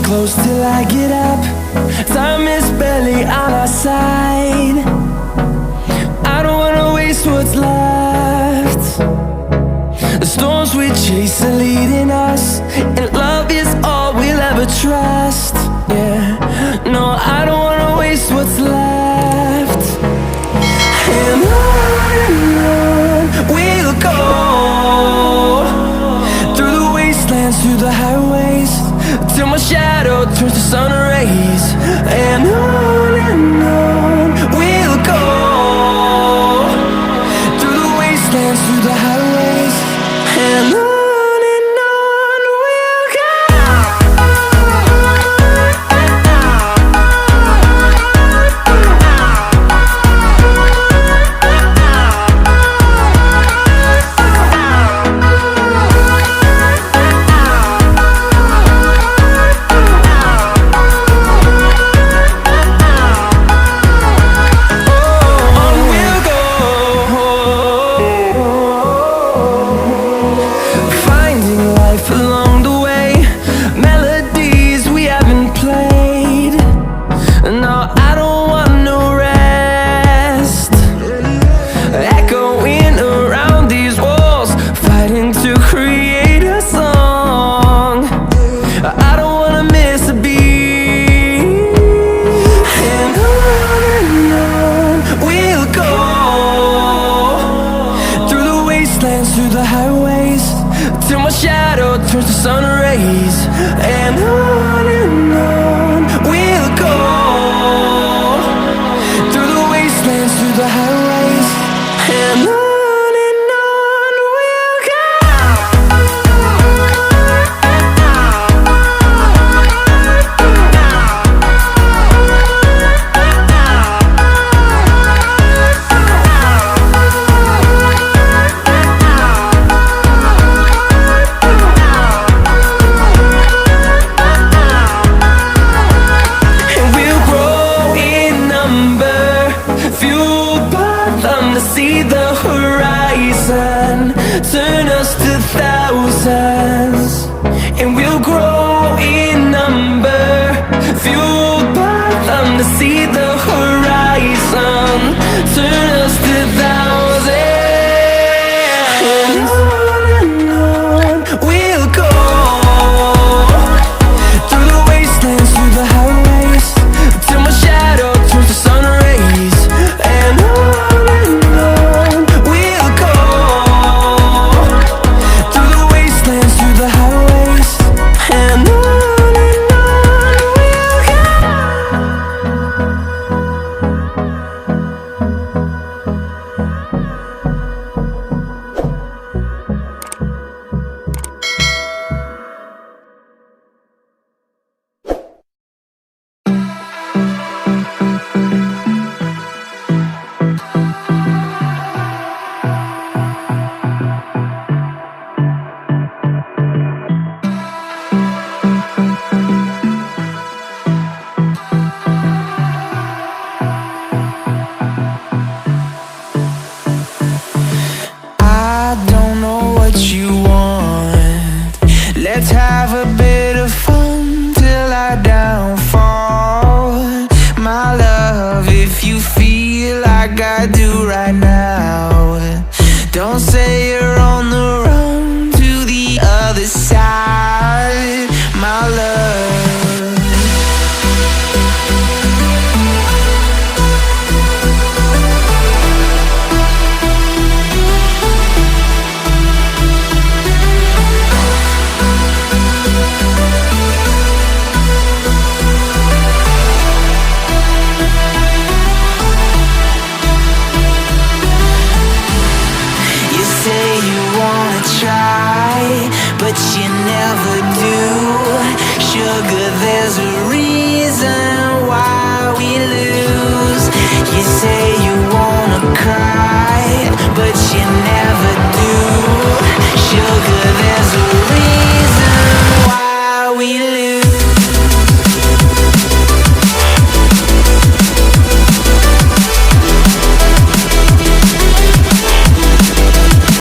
close till I get up. Time is barely on our side. I don't wanna waste what's left. The storms we chase are leading us, and love is all we'll ever trust. Yeah, no, I don't wanna waste what's left. And on we'll go, through the wastelands, through the highways, till my shadow turns to sun rays. And on we'll go, through the wastelands, through the highways, and on we'll go. Through the highways, till my shadow turns to sun rays. And on we'll go, through the wastelands, through the highways, and on we'll go. See the horizon turn us to thousands, and we'll grow in number, fueled by them. To see the horizon turn us to thousands, and on we'll go, through the wastelands, through the highways, till my shadow turns to sun rays. And on let's have a bit of fun till I downfall. My love, if you feel like I do right now, don't say you're on the run to the other side, my love. But you never do. Sugar, there's a reason why we lose. You say you wanna cry, but you never